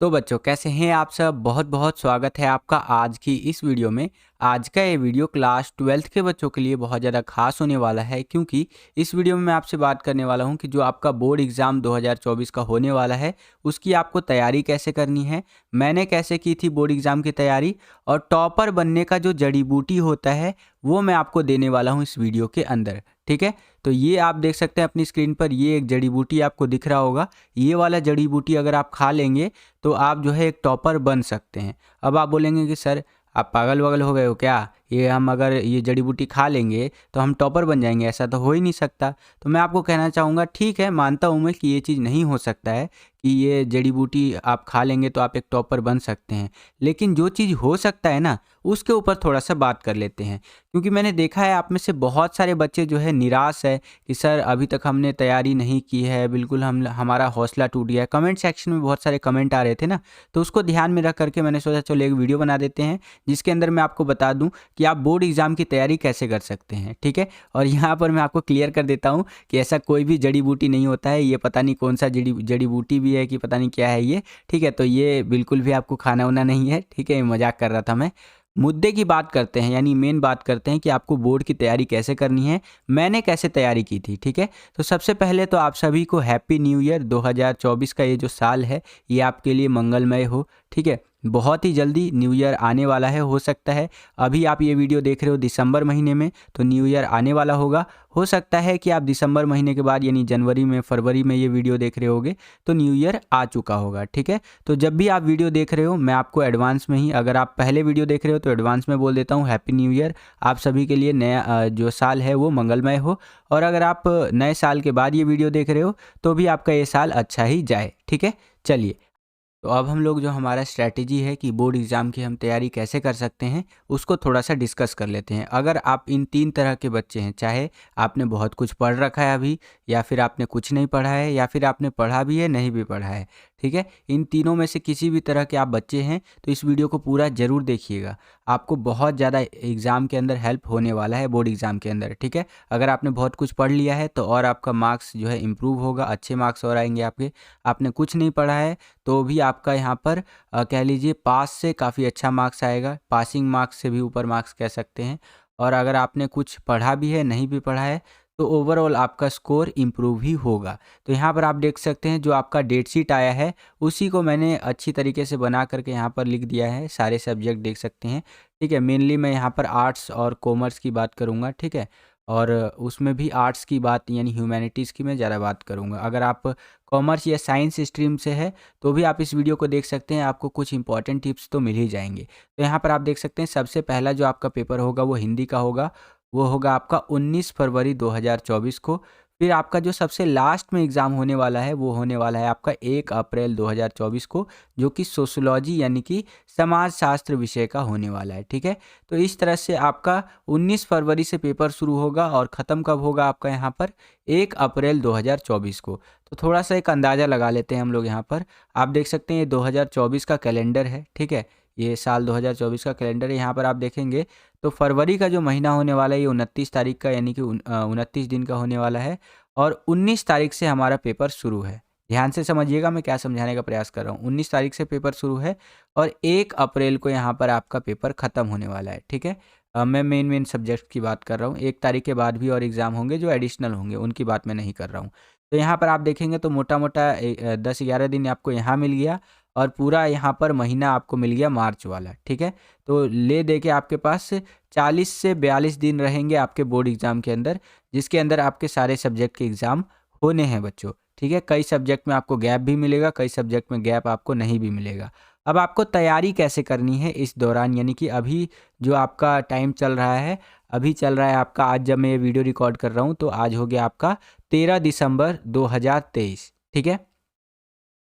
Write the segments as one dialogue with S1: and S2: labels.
S1: तो बच्चों कैसे हैं आप सब। बहुत बहुत स्वागत है आपका आज की इस वीडियो में। आज का ये वीडियो क्लास 12th के बच्चों के लिए बहुत ज़्यादा खास होने वाला है, क्योंकि इस वीडियो में मैं आपसे बात करने वाला हूं कि जो आपका बोर्ड एग्ज़ाम 2024 का होने वाला है उसकी आपको तैयारी कैसे करनी है, मैंने कैसे की थी बोर्ड एग्ज़ाम की तैयारी, और टॉपर बनने का जो जड़ी बूटी होता है वो मैं आपको देने वाला हूँ इस वीडियो के अंदर। ठीक है, तो ये आप देख सकते हैं अपनी स्क्रीन पर, ये एक जड़ी बूटी आपको दिख रहा होगा। ये वाला जड़ी बूटी अगर आप खा लेंगे तो आप जो है एक टॉपर बन सकते हैं। अब आप बोलेंगे कि सर आप पागल वगल हो गए हो क्या, ये हम अगर ये जड़ी बूटी खा लेंगे तो हम टॉपर बन जाएंगे, ऐसा तो हो ही नहीं सकता। तो मैं आपको कहना चाहूँगा, ठीक है मानता हूँ मैं कि ये चीज़ नहीं हो सकता है कि ये जड़ी बूटी आप खा लेंगे तो आप एक टॉपर बन सकते हैं, लेकिन जो चीज़ हो सकता है ना उसके ऊपर थोड़ा सा बात कर लेते हैं। क्योंकि मैंने देखा है आप में से बहुत सारे बच्चे जो है निराश है कि सर अभी तक हमने तैयारी नहीं की है, बिल्कुल हम हमारा हौसला टूट गया है। कमेंट सेक्शन में बहुत सारे कमेंट आ रहे थे ना, तो उसको ध्यान में रख करके मैंने सोचा चलो एक वीडियो बना देते हैं जिसके अंदर मैं आपको बता दूं कि आप बोर्ड एग्ज़ाम की तैयारी कैसे कर सकते हैं। ठीक है, और यहाँ पर मैं आपको क्लियर कर देता हूँ कि ऐसा कोई भी जड़ी बूटी नहीं होता है, ये पता नहीं कौन सा जड़ी बूटी भी है कि पता नहीं क्या है ये। ठीक है, तो ये बिल्कुल भी आपको खाना वाना नहीं है। ठीक है, मजाक कर रहा था मैं। मुद्दे की बात करते हैं, यानी मेन बात करते हैं कि आपको बोर्ड की तैयारी कैसे करनी है, मैंने कैसे तैयारी की थी। ठीक है, तो सबसे पहले तो आप सभी को हैप्पी न्यू ईयर। 2024 का ये जो साल है ये आपके लिए मंगलमय हो। ठीक है, बहुत ही जल्दी न्यू ईयर आने वाला है। हो सकता है अभी आप ये वीडियो देख रहे हो दिसंबर महीने में, तो न्यू ईयर आने वाला होगा। हो सकता है कि आप दिसंबर महीने के बाद यानी जनवरी में, फरवरी में ये वीडियो देख रहे होगे तो न्यू ईयर आ चुका होगा। ठीक है, तो जब भी आप वीडियो देख रहे हो मैं आपको एडवांस में ही, अगर आप पहले वीडियो देख रहे हो तो एडवांस में बोल देता हूँ हैप्पी न्यू ईयर। आप सभी के लिए नया जो साल है वो मंगलमय हो, और अगर आप नए साल के बाद ये वीडियो देख रहे हो तो भी आपका ये साल अच्छा ही जाए। ठीक है, चलिए तो अब हम लोग जो हमारा स्ट्रैटेजी है कि बोर्ड एग्ज़ाम की हम तैयारी कैसे कर सकते हैं उसको थोड़ा सा डिस्कस कर लेते हैं। अगर आप इन तीन तरह के बच्चे हैं, चाहे आपने बहुत कुछ पढ़ रखा है अभी, या फिर आपने कुछ नहीं पढ़ा है, या फिर आपने पढ़ा भी है नहीं भी पढ़ा है, ठीक है, इन तीनों में से किसी भी तरह के आप बच्चे हैं तो इस वीडियो को पूरा ज़रूर देखिएगा। आपको बहुत ज़्यादा एग्ज़ाम के अंदर हेल्प होने वाला है बोर्ड एग्ज़ाम के अंदर। ठीक है, अगर आपने बहुत कुछ पढ़ लिया है तो और आपका मार्क्स जो है इम्प्रूव होगा, अच्छे मार्क्स और आएंगे आपके। आपने कुछ नहीं पढ़ा है तो भी आपका यहाँ पर कह लीजिए पास से काफ़ी अच्छा मार्क्स आएगा, पासिंग मार्क्स से भी ऊपर मार्क्स कह सकते हैं। और अगर आपने कुछ पढ़ा भी है नहीं भी पढ़ा है तो ओवरऑल आपका स्कोर इम्प्रूव ही होगा। तो यहाँ पर आप देख सकते हैं जो आपका डेट शीट आया है उसी को मैंने अच्छी तरीके से बना करके यहाँ पर लिख दिया है, सारे सब्जेक्ट देख सकते हैं। ठीक है, मेनली मैं यहाँ पर आर्ट्स और कॉमर्स की बात करूँगा। ठीक है, और उसमें भी आर्ट्स की बात यानी ह्यूमैनिटीज़ की मैं ज़्यादा बात करूँगा। अगर आप कॉमर्स या साइंस स्ट्रीम से है तो भी आप इस वीडियो को देख सकते हैं, आपको कुछ इंपॉर्टेंट टिप्स तो मिल ही जाएंगे। तो यहाँ पर आप देख सकते हैं सबसे पहला जो आपका पेपर होगा वो हिंदी का होगा। वो होगा आपका 19 फरवरी 2024 को। फिर आपका जो सबसे लास्ट में एग्ज़ाम होने वाला है वो होने वाला है आपका 1 अप्रैल 2024 को, जो कि सोशियोलॉजी यानी कि समाज शास्त्र विषय का होने वाला है। ठीक है, तो इस तरह से आपका 19 फरवरी से पेपर शुरू होगा और ख़त्म कब होगा आपका यहाँ पर 1 अप्रैल 2024 को। तो थोड़ा सा एक अंदाज़ा लगा लेते हैं हम लोग यहाँ पर। आप देख सकते हैं ये 2024 का कैलेंडर है। ठीक है, ये साल 2024 का कैलेंडर है। यहाँ पर आप देखेंगे तो फरवरी का जो महीना होने वाला है ये 29 तारीख का यानी कि 29 दिन का होने वाला है, और 19 तारीख से हमारा पेपर शुरू है। ध्यान से समझिएगा मैं क्या समझाने का प्रयास कर रहा हूँ। 19 तारीख से पेपर शुरू है और 1 अप्रैल को यहाँ पर आपका पेपर ख़त्म होने वाला है। ठीक है, मैं मेन सब्जेक्ट की बात कर रहा हूँ। 1 तारीख के बाद भी और एग्ज़ाम होंगे जो एडिशनल होंगे, उनकी बात मैं नहीं कर रहा हूँ। तो यहाँ पर आप देखेंगे तो मोटा मोटा 10-11 दिन आपको यहाँ मिल गया, और पूरा यहाँ पर महीना आपको मिल गया मार्च वाला। ठीक है, तो ले दे के आपके पास 40 से 42 दिन रहेंगे आपके बोर्ड एग्ज़ाम के अंदर, जिसके अंदर आपके सारे सब्जेक्ट के एग्ज़ाम होने हैं बच्चों। ठीक है, कई सब्जेक्ट में आपको गैप भी मिलेगा, कई सब्जेक्ट में गैप आपको नहीं भी मिलेगा। अब आपको तैयारी कैसे करनी है इस दौरान, यानी कि अभी जो आपका टाइम चल रहा है, अभी चल रहा है आपका, आज जब मैं ये वीडियो रिकॉर्ड कर रहा हूँ तो आज हो गया आपका 13 दिसंबर 2023। ठीक है,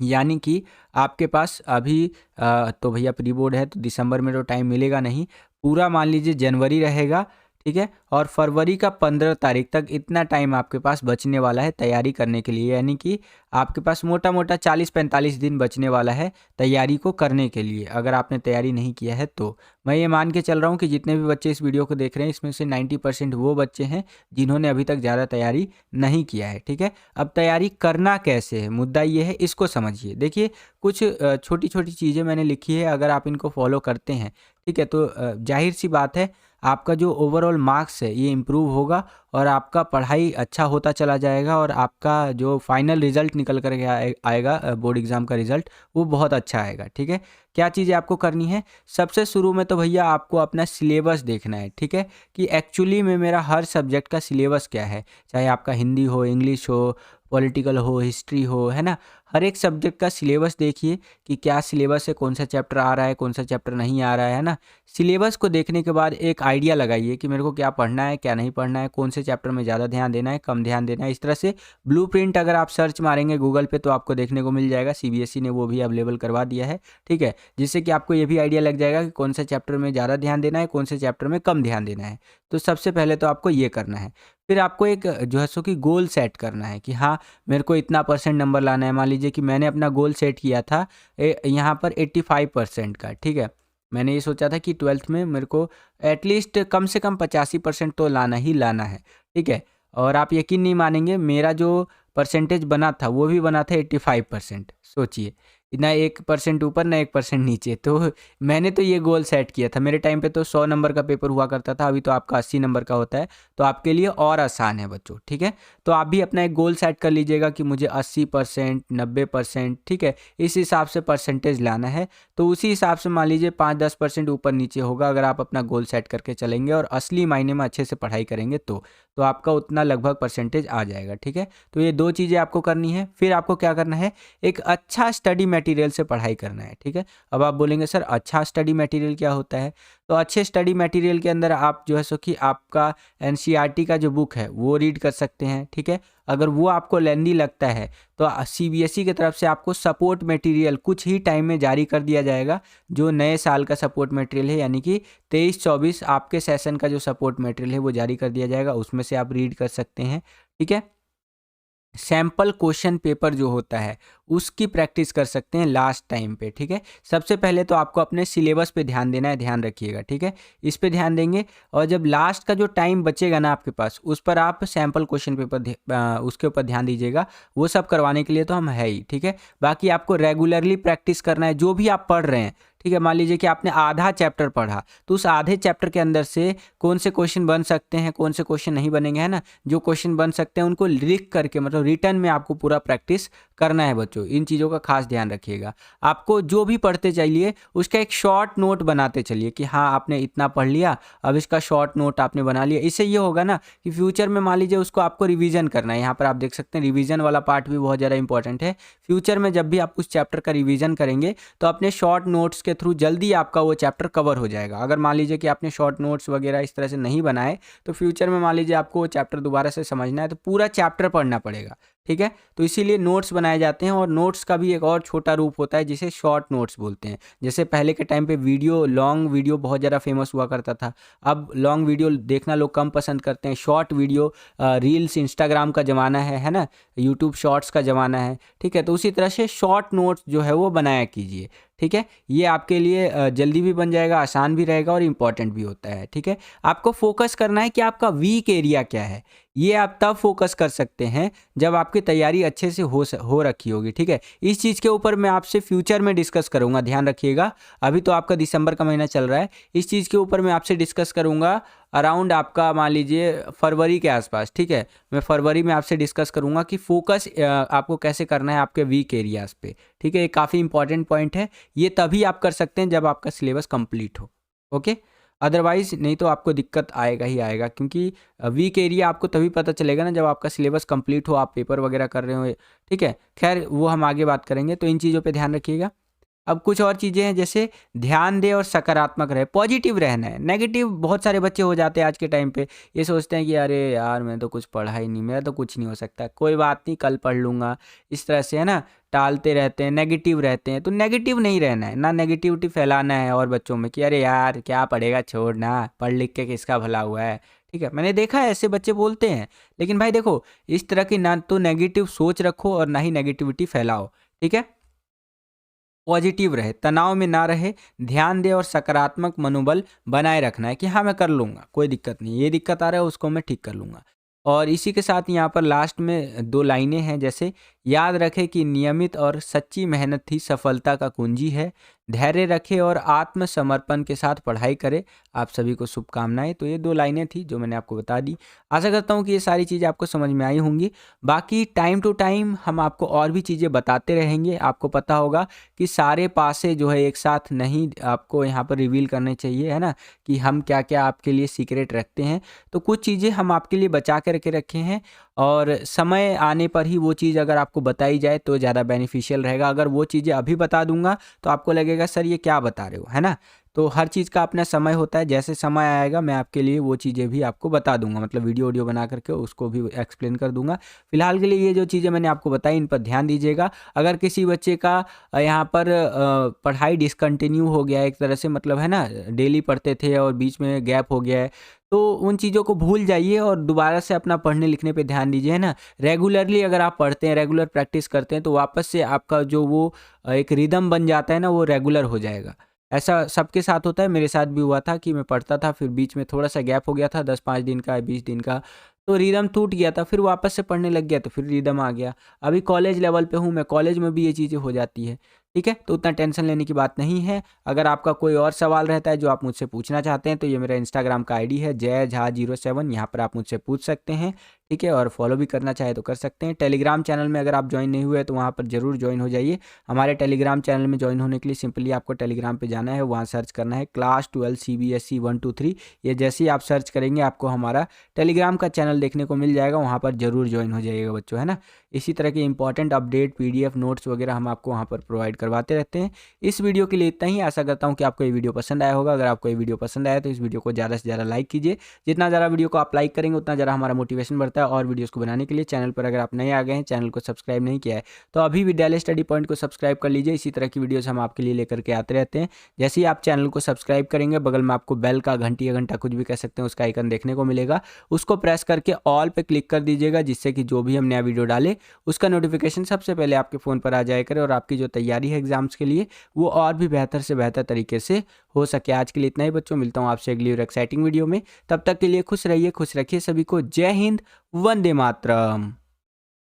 S1: यानी कि आपके पास अभी तो भैया प्री बोर्ड है तो दिसंबर में तो टाइम मिलेगा नहीं, पूरा मान लीजिए जनवरी रहेगा। ठीक है। और फरवरी का 15 तारीख तक इतना टाइम आपके पास बचने वाला है तैयारी करने के लिए, यानी कि आपके पास मोटा मोटा 40-45 दिन बचने वाला है तैयारी को करने के लिए, अगर आपने तैयारी नहीं किया है तो। मैं ये मान के चल रहा हूँ कि जितने भी बच्चे इस वीडियो को देख रहे हैं इसमें से 90% वो बच्चे हैं जिन्होंने अभी तक ज़्यादा तैयारी नहीं किया है, ठीक है। अब तैयारी करना कैसे है, मुद्दा ये है, इसको समझिए। देखिए, कुछ छोटी छोटी चीज़ें मैंने लिखी है, अगर आप इनको फॉलो करते हैं, ठीक है, तो जाहिर सी बात है आपका जो ओवरऑल मार्क्स है ये इम्प्रूव होगा और आपका पढ़ाई अच्छा होता चला जाएगा और आपका जो फाइनल रिजल्ट निकल कर के आएगा बोर्ड एग्ज़ाम का रिजल्ट, वो बहुत अच्छा आएगा, ठीक है। क्या चीज़ें आपको करनी है, सबसे शुरू में तो भैया आपको अपना सिलेबस देखना है, ठीक है, कि एक्चुअली में मेरा हर सब्जेक्ट का सिलेबस क्या है, चाहे आपका हिंदी हो, इंग्लिश हो, पॉलिटिकल हो, हिस्ट्री हो, है ना। हर एक सब्जेक्ट का सिलेबस देखिए कि क्या सिलेबस है, कौन सा चैप्टर आ रहा है, कौन सा चैप्टर नहीं आ रहा है ना। सिलेबस को देखने के बाद एक आइडिया लगाइए कि मेरे को क्या पढ़ना है, क्या नहीं पढ़ना है, कौन से चैप्टर में ज़्यादा ध्यान देना है, कम ध्यान देना है। इस तरह से ब्लूप्रिंट अगर आप सर्च मारेंगे गूगल पे तो आपको देखने को मिल जाएगा, सीबीएसई ने वो भी अवेलेबल करवा दिया है, ठीक है, जिससे कि आपको ये भी आइडिया लग जाएगा कि कौन से चैप्टर में ज़्यादा ध्यान देना है, कौन से चैप्टर में कम ध्यान देना है। तो सबसे पहले तो आपको ये करना है। फिर आपको एक जो है सो कि गोल सेट करना है कि हाँ, मेरे को इतना परसेंट नंबर लाना है। मान लीजिए कि मैंने अपना गोल सेट किया था यहाँ पर 85% का, ठीक है। मैंने ये सोचा था कि 12th में मेरे को एटलीस्ट कम से कम 85% तो लाना ही लाना है, ठीक है। और आप यकीन नहीं मानेंगे, मेरा जो परसेंटेज बना था वो भी बना था 85%। सोचिए, ना 1% ऊपर ना 1% नीचे। तो मैंने तो ये गोल सेट किया था। मेरे टाइम पे तो 100 नंबर का पेपर हुआ करता था, अभी तो आपका 80 नंबर का होता है, तो आपके लिए और आसान है बच्चों, ठीक है। तो आप भी अपना एक गोल सेट कर लीजिएगा कि मुझे 80%, 90%, ठीक है, इस हिसाब से परसेंटेज लाना है। तो उसी हिसाब से मान लीजिए 5-10% ऊपर नीचे होगा अगर आप अपना गोल सेट करके चलेंगे और असली मायने में अच्छे से पढ़ाई करेंगे तो आपका उतना लगभग परसेंटेज आ जाएगा, ठीक है। तो ये 2 चीज़ें आपको करनी है। फिर आपको क्या करना है, एक अच्छा स्टडी मटेरियल से पढ़ाई करना है, ठीक है। अब आप बोलेंगे सर अच्छा स्टडी मटेरियल क्या होता है, तो अच्छे स्टडी मटेरियल के अंदर आप जो है सो कि आपका एनसीईआरटी का जो बुक है वो रीड कर सकते हैं, ठीक है। अगर वो आपको लेंदी लगता है तो सीबीएसई की तरफ से आपको सपोर्ट मटेरियल कुछ ही टाइम में जारी कर दिया जाएगा, जो नए साल का सपोर्ट मटेरियल है, यानी कि 23-24 आपके सेशन का जो सपोर्ट मटेरियल है वो जारी कर दिया जाएगा, उसमें से आप रीड कर सकते हैं, ठीक है। सैम्पल क्वेश्चन पेपर जो होता है उसकी प्रैक्टिस कर सकते हैं लास्ट टाइम पे, ठीक है। सबसे पहले तो आपको अपने सिलेबस पे ध्यान देना है, ध्यान रखिएगा, ठीक है। इस पे ध्यान देंगे और जब लास्ट का जो टाइम बचेगा ना आपके पास, उस पर आप सैम्पल क्वेश्चन पेपर उसके ऊपर ध्यान दीजिएगा। वो सब करवाने के लिए तो हम है ही, ठीक है। बाकी आपको रेगुलरली प्रैक्टिस करना है जो भी आप पढ़ रहे हैं, ठीक है। मान लीजिए कि आपने आधा चैप्टर पढ़ा, तो उस आधे चैप्टर के अंदर से कौन से क्वेश्चन बन सकते हैं, कौन से क्वेश्चन नहीं बनेंगे, है ना। जो क्वेश्चन बन सकते हैं उनको लिख करके, मतलब रिटर्न में आपको पूरा प्रैक्टिस करना है बच्चों। इन चीज़ों का खास ध्यान रखिएगा। आपको जो भी पढ़ते चलिए उसका एक शॉर्ट नोट बनाते चलिए कि हाँ आपने इतना पढ़ लिया, अब इसका शॉर्ट नोट आपने बना लिया। इससे ये होगा ना कि फ्यूचर में मान लीजिए उसको आपको रिवीजन करना है। यहाँ पर आप देख सकते हैं रिवीजन वाला पार्ट भी बहुत ज़्यादा इंपॉर्टेंट है। फ्यूचर में जब भी आप उस चैप्टर का रिवीजन करेंगे तो अपने शॉर्ट नोट्स के थ्रू जल्दी आपका वो चैप्टर कवर हो जाएगा। अगर मान लीजिए कि आपने शॉर्ट नोट्स वगैरह इस तरह से नहीं बनाए तो फ्यूचर में मान लीजिए आपको वो चैप्टर दोबारा से समझना है तो पूरा चैप्टर पढ़ना पड़ेगा, ठीक है। तो इसीलिए नोट्स बनाए जाते हैं और नोट्स का भी एक और छोटा रूप होता है जिसे शॉर्ट नोट्स बोलते हैं। जैसे पहले के टाइम पे वीडियो, लॉन्ग वीडियो बहुत ज़्यादा फेमस हुआ करता था, अब लॉन्ग वीडियो देखना लोग कम पसंद करते हैं। शॉर्ट वीडियो, रील्स, इंस्टाग्राम का ज़माना है ना, यूट्यूब शॉर्ट्स का ज़माना है, ठीक है। तो उसी तरह से शॉर्ट नोट्स जो है वो बनाया कीजिए, ठीक है। ये आपके लिए जल्दी भी बन जाएगा, आसान भी रहेगा और इम्पॉर्टेंट भी होता है, ठीक है। आपको फोकस करना है कि आपका वीक एरिया क्या है। ये आप तब फोकस कर सकते हैं जब आपकी तैयारी अच्छे से हो रखी होगी, ठीक है। इस चीज़ के ऊपर मैं आपसे फ्यूचर में डिस्कस करूंगा, ध्यान रखिएगा। अभी तो आपका दिसंबर का महीना चल रहा है, इस चीज़ के ऊपर मैं आपसे डिस्कस करूंगा अराउंड आपका मान लीजिए फरवरी के आसपास, ठीक है। मैं फरवरी में आपसे डिस्कस करूंगा कि फोकस आपको कैसे करना है आपके वीक एरियाज़ पे, ठीक है। ये काफ़ी इंपॉर्टेंट पॉइंट है। ये तभी आप कर सकते हैं जब आपका सिलेबस कंप्लीट हो, ओके। अदरवाइज नहीं तो आपको दिक्कत आएगा ही आएगा, क्योंकि वीक एरिया आपको तभी पता चलेगा ना जब आपका सिलेबस कंप्लीट हो, आप पेपर वगैरह कर रहे हो, ठीक है। खैर वो हम आगे बात करेंगे, तो इन चीज़ों पे ध्यान रखिएगा। अब कुछ और चीज़ें हैं, जैसे ध्यान दें और सकारात्मक रहे, पॉजिटिव रहना है। नेगेटिव बहुत सारे बच्चे हो जाते हैं आज के टाइम पे, ये सोचते हैं कि अरे यार मैं तो कुछ पढ़ा ही नहीं, मेरा तो कुछ नहीं हो सकता, कोई बात नहीं कल पढ़ लूँगा, इस तरह से है ना टालते रहते हैं, नेगेटिव रहते हैं। तो नेगेटिव नहीं रहना है, ना नेगेटिविटी फैलाना है और बच्चों में कि अरे यार क्या पढ़ेगा, छोड़ ना, पढ़ लिख के किसका भला हुआ है। ठीक है, मैंने देखा है ऐसे बच्चे बोलते हैं। लेकिन भाई देखो, इस तरह की ना तो नेगेटिव सोच रखो और ना ही नेगेटिविटी फैलाओ। ठीक है, पॉजिटिव रहे, तनाव में ना रहे, ध्यान दे और सकारात्मक मनोबल बनाए रखना है कि हाँ मैं कर लूँगा, कोई दिक्कत नहीं, ये दिक्कत आ रहा है उसको मैं ठीक कर लूँगा। और इसी के साथ यहाँ पर लास्ट में 2 लाइनें हैं, जैसे याद रखें कि नियमित और सच्ची मेहनत ही सफलता का कुंजी है। धैर्य रखें और आत्मसमर्पण के साथ पढ़ाई करें। आप सभी को शुभकामनाएँ। तो ये 2 लाइनें थी जो मैंने आपको बता दी। आशा करता हूँ कि ये सारी चीज़ें आपको समझ में आई होंगी। बाकी टाइम टू टाइम हम आपको और भी चीज़ें बताते रहेंगे। आपको पता होगा कि सारे पासे जो है एक साथ नहीं आपको यहाँ पर रिवील करने चाहिए, है ना? कि हम क्या-क्या आपके लिए सीक्रेट रखते हैं। तो कुछ चीज़ें हम आपके लिए बचा कर के रखे हैं और समय आने पर ही वो चीज़ अगर आपको बताई जाए तो ज़्यादा बेनिफिशियल रहेगा। अगर वो चीज़ें अभी बता दूँगा तो आपको लगेगा सर ये क्या बता रहे हो, है ना? तो हर चीज़ का अपना समय होता है, जैसे समय आएगा मैं आपके लिए वो चीज़ें भी आपको बता दूँगा, मतलब वीडियो बना करके उसको भी एक्सप्लेन कर दूँगा। फिलहाल के लिए ये जो चीज़ें मैंने आपको बताई इन पर ध्यान दीजिएगा। अगर किसी बच्चे का यहाँ पर पढ़ाई डिसकंटिन्यू हो गया है एक तरह से, मतलब है ना, डेली पढ़ते थे और बीच में गैप हो गया है, तो उन चीज़ों को भूल जाइए और दोबारा से अपना पढ़ने लिखने पे ध्यान दीजिए, है ना? रेगुलरली अगर आप पढ़ते हैं, रेगुलर प्रैक्टिस करते हैं तो वापस से आपका जो वो एक रिदम बन जाता है ना, वो रेगुलर हो जाएगा। ऐसा सबके साथ होता है, मेरे साथ भी हुआ था कि मैं पढ़ता था, फिर बीच में थोड़ा-सा गैप हो गया था 10-5 दिन का, 20 दिन का, तो रिदम टूट गया था, फिर वापस से पढ़ने लग गया तो फिर रिदम आ गया। अभी कॉलेज लेवल पे हूँ मैं, कॉलेज में भी ये चीज़ें हो जाती है, ठीक है? तो उतना टेंशन लेने की बात नहीं है। अगर आपका कोई और सवाल रहता है जो आप मुझसे पूछना चाहते हैं तो ये मेरा इंस्टाग्राम का आईडी है जय झा 07, यहाँ पर आप मुझसे पूछ सकते हैं, ठीक है? और फॉलो भी करना चाहे तो कर सकते हैं। टेलीग्राम चैनल में अगर आप जॉइन नहीं हुए तो वहाँ पर ज़रूर जॉइन हो जाइए। हमारे टेलीग्राम चैनल में जॉइन होने के लिए सिंपली आपको टेलीग्राम पे जाना है, वहाँ सर्च करना है क्लास 12 CBSE 1 2 3। ये जैसे ही आप सर्च करेंगे आपको हमारा टेलीग्राम का चैनल देखने को मिल जाएगा, वहाँ पर ज़रूर जॉइन हो जाइएगा बच्चों, है ना? इसी तरह के इंपॉर्टेंट अपडेट, PDF नोट्स वगैरह हम आपको वहाँ पर प्रोवाइड करवाते रहते हैं। इस वीडियो के लिए इतना ही। आशा करता हूँ कि आपको ये वीडियो पसंद आया होगा। अगर आपको ये वीडियो पसंद आया तो इस वीडियो को ज़्यादा से ज़्यादा लाइक कीजिए। जितना ज़्यादा वीडियो को आप लाइक करेंगे उतना ज़्यादा हमारा मोटिवेशन बढ़ता है और वीडियोज़ को बनाने के लिए। चैनल पर अगर आप नए आ गए हैं, चैनल को सब्सक्राइब नहीं किया है, तो अभी विद्यालय स्टडी पॉइंट को सब्सक्राइब कर लीजिए। इसी तरह की वीडियोज़ हम आपके लिए लेकर के आते रहते हैं। जैसे ही आप चैनल को सब्सक्राइब करेंगे, बगल में आपको बेल का, घंटी या घंटा कुछ भी कह सकते हैं, उसका आइकन देखने को मिलेगा। उसको प्रेस करके ऑल पे क्लिक कर दीजिएगा, जिससे कि जो भी हम नया वीडियो डालें उसका नोटिफिकेशन सबसे पहले आपके फ़ोन पर आ जाया करे और आपकी जो तैयारी है एग्जाम्स के लिए वो और भी बेहतर से बेहतर तरीके से हो सके। आज के लिए इतना ही बच्चों, मिलता हूँ आपसे अगली और एक्साइटिंग वीडियो में। तब तक के लिए खुश रहिए, खुश रखिए सभी को। जय हिंद, वंदे मातरम।